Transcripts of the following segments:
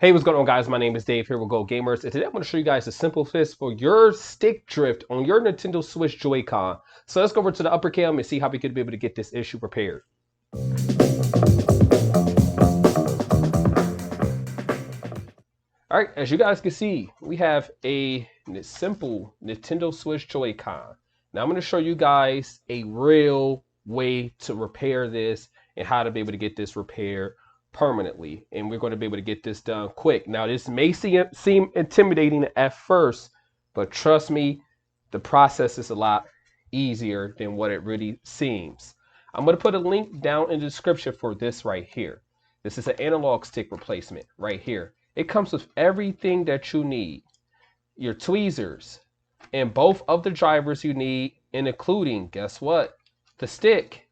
Hey, what's going on, guys? My name is Dave here with Go Gamers, and today I'm going to show you guys a simple fix for your stick drift on your Nintendo Switch Joy-Con. So let's go over to the upper cam and see how we could be able to get this issue repaired. All right, as you guys can see, we have a simple Nintendo Switch Joy-Con. Now I'm going to show you guys a real way to repair this and how to be able to get this repaired permanently, and we're going to be able to get this done quick. Now this may seem intimidating at first, but trust me, the process is a lot easier than what it really seems. I'm going to put a link down in the description for this right here. This is an analog stick replacement right here. It comes with everything that you need. Your tweezers and both of the drivers you need, and including, guess what, the stick.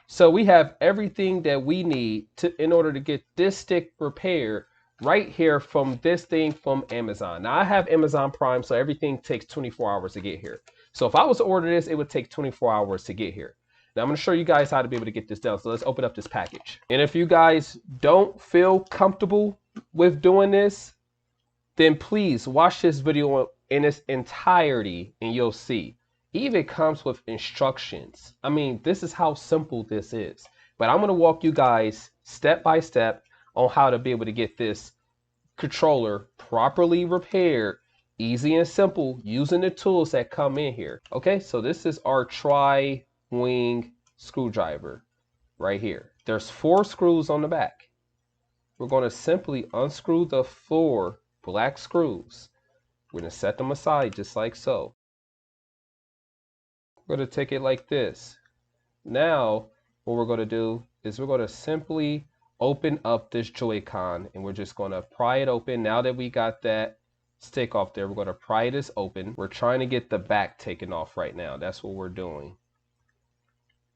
So we have everything that we need in order to get this stick repaired right here from this thing from Amazon. Now I have Amazon Prime, so everything takes 24 hours to get here. So if I was to order this, it would take 24 hours to get here. Now I'm going to show you guys how to be able to get this done. So let's open up this package. And if you guys don't feel comfortable with doing this, then please watch this video in its entirety and you'll see. It even comes with instructions. I mean, this is how simple this is. But I'm going to walk you guys step by step on how to be able to get this controller properly repaired, easy and simple, using the tools that come in here. Okay, so this is our tri-wing screwdriver right here. There's 4 screws on the back. We're going to simply unscrew the 4 black screws. We're going to set them aside just like so. We're going to take it like this. Now, what we're going to do is we're going to simply open up this Joy-Con, and we're just going to pry it open. Now that we got that stick off there, we're going to pry this open. We're trying to get the back taken off right now. That's what we're doing.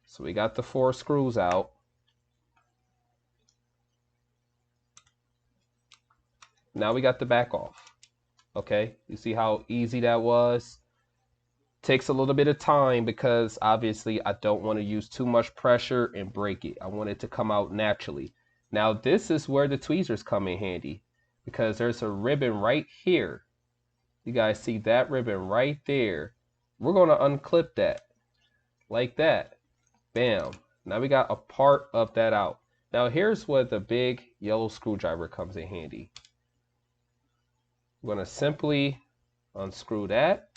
So we got the 4 screws out. Now we got the back off. Okay, you see how easy that was? Takes a little bit of time because obviously I don't want to use too much pressure and break it. I want it to come out naturally. Now this is where the tweezers come in handy, because there's a ribbon right here. You guys see that ribbon right there? We're going to unclip that like that. Bam. Now we got a part of that out. Now here's where the big yellow screwdriver comes in handy. We're going to simply unscrew that.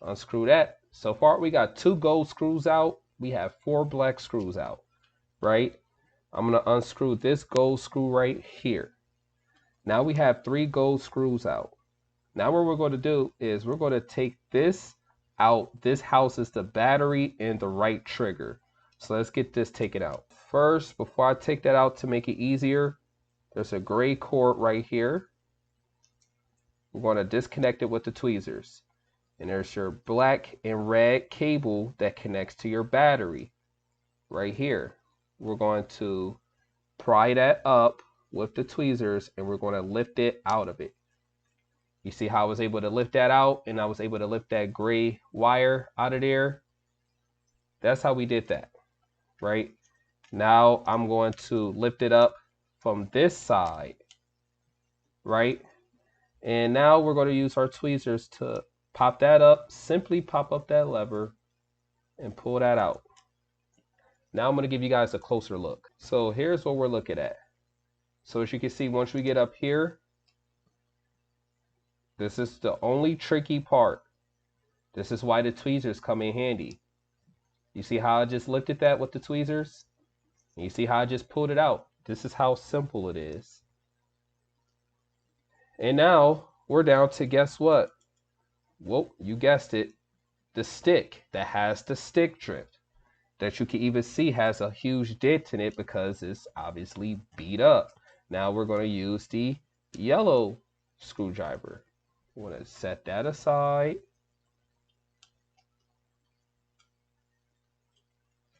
Unscrew that. So far we got 2 gold screws out. We have 4 black screws out, right? I'm going to unscrew this gold screw right here. Now we have 3 gold screws out. Now what we're going to do is we're going to take this out. This houses the battery and the right trigger. So let's get this taken out. First, before I take that out, to make it easier, there's a gray cord right here. We're going to disconnect it with the tweezers. And there's your black and red cable that connects to your battery right here. We're going to pry that up with the tweezers, and we're going to lift it out of it. You see how I was able to lift that out, and I was able to lift that gray wire out of there? That's how we did that, right? Now I'm going to lift it up from this side, right? And now we're going to use our tweezers to pop that up. Simply pop up that lever and pull that out. Now I'm going to give you guys a closer look. So here's what we're looking at. So as you can see, once we get up here, this is the only tricky part. This is why the tweezers come in handy. You see how I just lifted that with the tweezers? And you see how I just pulled it out? This is how simple it is. And now we're down to, guess what? Well, you guessed it, the stick that has the stick drift, that you can even see has a huge dent in it because it's obviously beat up. Now we're going to use the yellow screwdriver. We're going to set that aside.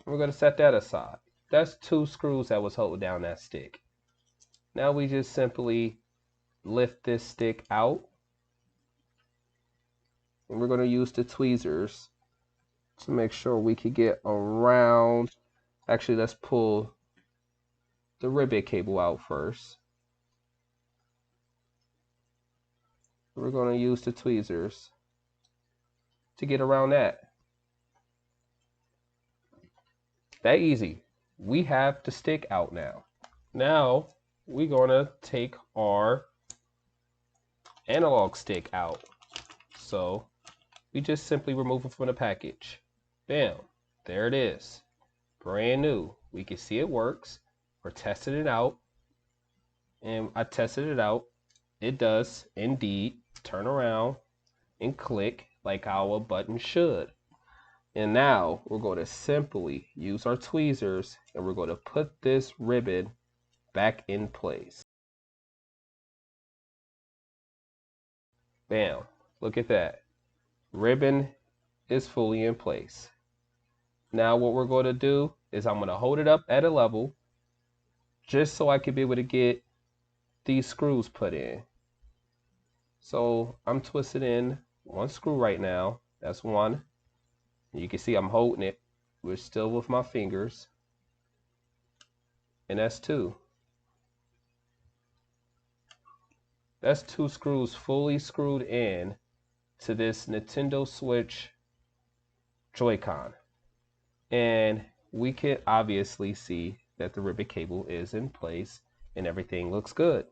We're going to set that aside. That's 2 screws that was holding down that stick. Now we just simply lift this stick out. And we're going to use the tweezers to make sure we can get around. Actually, let's pull the ribbon cable out first. We're going to use the tweezers to get around that. That easy. We have the stick out now. Now we're going to take our analog stick out. So we just simply remove it from the package. Bam, there it is. Brand new. We can see it works. We're testing it out. And I tested it out. It does indeed turn around and click like how a button should. And now we're going to simply use our tweezers and we're going to put this ribbon back in place. Bam, look at that. Ribbon is fully in place. Now what we're going to do is I'm going to hold it up at a level just so I can be able to get these screws put in. So I'm twisting in one screw right now. That's one. You can see I'm holding it. We're still with my fingers. And that's two. That's two screws fully screwed in to this Nintendo Switch Joycon. And we can obviously see that the ribbon cable is in place and everything looks good.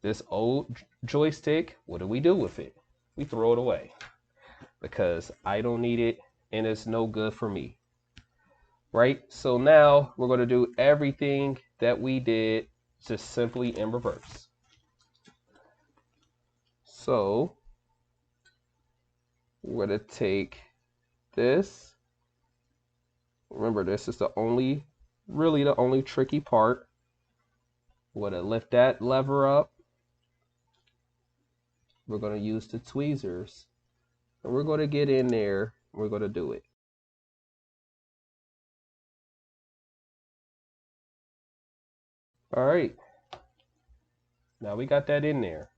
This old joystick, what do we do with it? We throw it away because I don't need it and it's no good for me. Right? So now we're going to do everything that we did just simply in reverse. So we're going to take this. Remember, this is really the only tricky part. We're going to lift that lever up. We're going to use the tweezers. And we're going to get in there. We're going to do it. All right. Now we got that in there.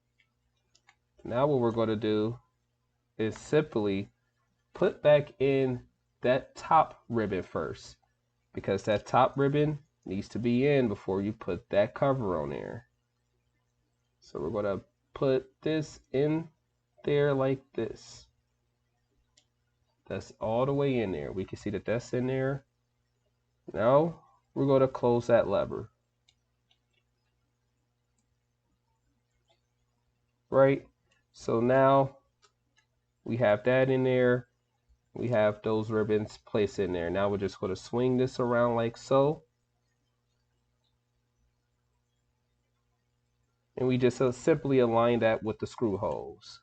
Now what we're going to do is simply put back in that top ribbon first, because that top ribbon needs to be in before you put that cover on there. So we're going to put this in there like this. That's all the way in there. We can see that that's in there. Now we're going to close that lever. Right? So now we have that in there. We have those ribbons placed in there. Now we're just going to swing this around like so. And we just simply align that with the screw holes.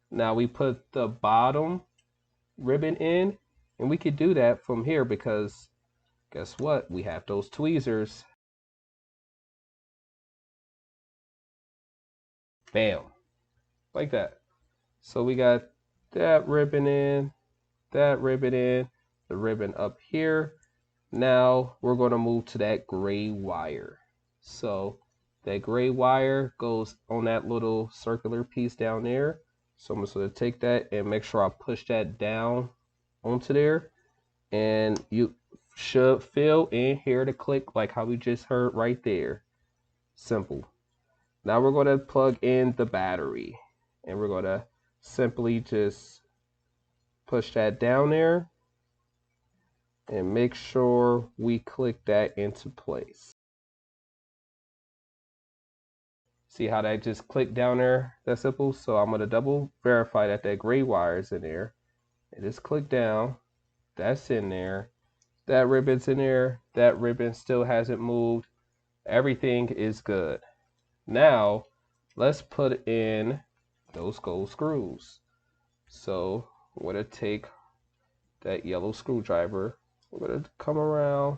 Now we put the bottom ribbon in, and we could do that from here because guess what? We have those tweezers. Bam. Like that. So we got that ribbon in, that ribbon in, the ribbon up here. Now we're going to move to that gray wire. So that gray wire goes on that little circular piece down there. So I'm just going to take that and make sure I push that down onto there. And you should feel and hear the click like how we just heard right there. Simple. Now we're going to plug in the battery. And we're going to simply just push that down there. And make sure we click that into place. See how that just clicked down there? That's simple. So I'm going to double verify that that gray wire is in there. And just click down. That's in there. That ribbon's in there. That ribbon still hasn't moved. Everything is good. Now let's put in those gold screws. So we're going to take that yellow screwdriver. We're going to come around.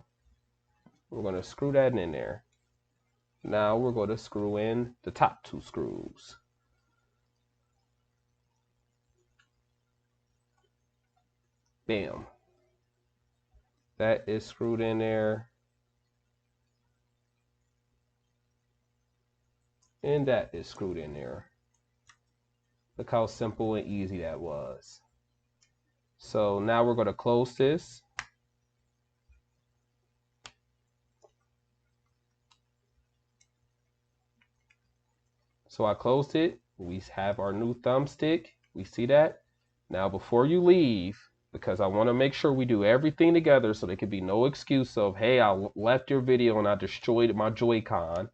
We're going to screw that in there. Now we're going to screw in the top two screws. Bam. That is screwed in there. And that is screwed in there. Look how simple and easy that was. So now we're going to close this. So I closed it. We have our new thumbstick. We see that. Now before you leave, because I want to make sure we do everything together so there can be no excuse of, hey, I left your video and I destroyed my Joy-Con.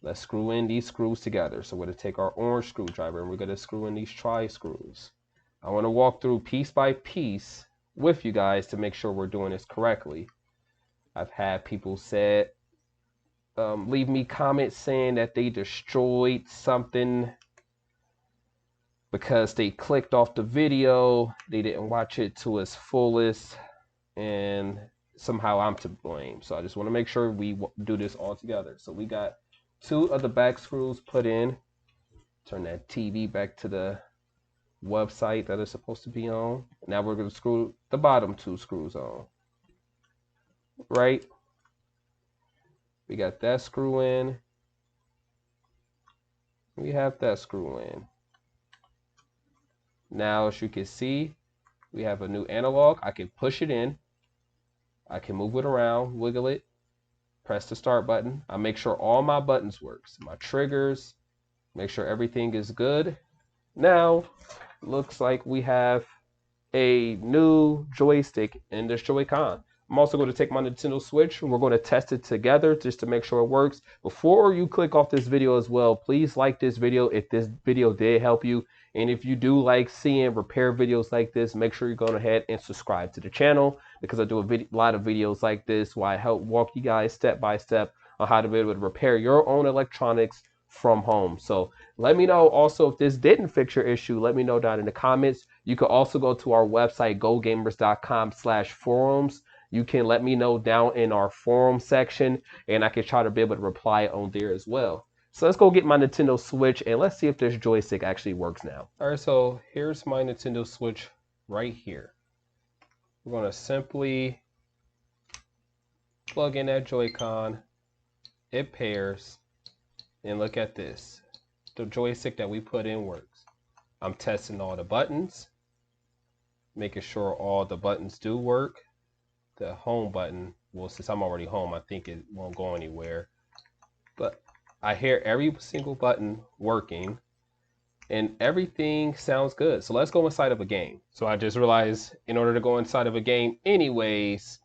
Let's screw in these screws together. So we're going to take our orange screwdriver and we're going to screw in these tri-screws. I want to walk through piece by piece with you guys to make sure we're doing this correctly. I've had people say, leave me comments saying that they destroyed something because they clicked off the video, they didn't watch it to its fullest, and somehow I'm to blame. So I just want to make sure we do this all together. So we got 2 of the back screws put in. Turn that TV back to the website that it's supposed to be on. Now we're going to screw the bottom 2 screws on. Right? We got that screw in. We have that screw in. Now, as you can see, we have a new analog. I can push it in. I can move it around, wiggle it, press the start button. I make sure all my buttons work. My triggers, make sure everything is good. Now, looks like we have a new joystick in this Joy-Con. I'm also going to take my Nintendo Switch and we're going to test it together just to make sure it works. Before you click off this video as well, please like this video if this video did help you. And if you do like seeing repair videos like this, make sure you go ahead and subscribe to the channel, because I do a lot of videos like this where I help walk you guys step by step on how to be able to repair your own electronics from home. So let me know also if this didn't fix your issue. Let me know down in the comments. You can also go to our website, gogamers.com/forums. You can let me know down in our forum section, and I can try to be able to reply on there as well. So let's go get my Nintendo Switch and let's see if this joystick actually works now. All right, so here's my Nintendo Switch right here. We're going to simply plug in that Joy-Con. It pairs, and look at this. The joystick that we put in works. I'm testing all the buttons, making sure all the buttons do work. The home button, well, since I'm already home, I think it won't go anywhere. But I hear every single button working and everything sounds good. So let's go inside of a game. So I just realized in order to go inside of a game anyways,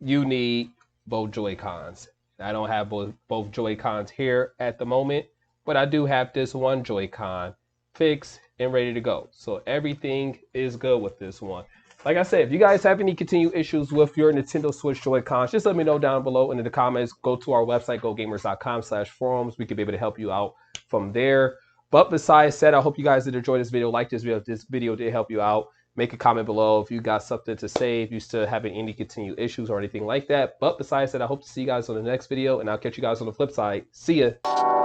you need both Joy-Cons. I don't have both Joy-Cons here at the moment, but I do have this one Joy-Con fixed and ready to go. So everything is good with this one. Like I said, if you guys have any continued issues with your Nintendo Switch Joy-Cons, just let me know down below in the comments. Go to our website, gogamers.com/forums. We can be able to help you out from there. But besides that, I hope you guys did enjoy this video. Like this video if this video did help you out. Make a comment below if you got something to say, if you're still having any continued issues or anything like that. But besides that, I hope to see you guys on the next video, and I'll catch you guys on the flip side. See ya.